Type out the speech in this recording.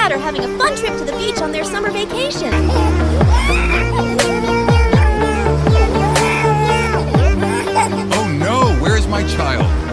dad are having a fun trip to the beach on their summer vacation. Oh no, where is my child?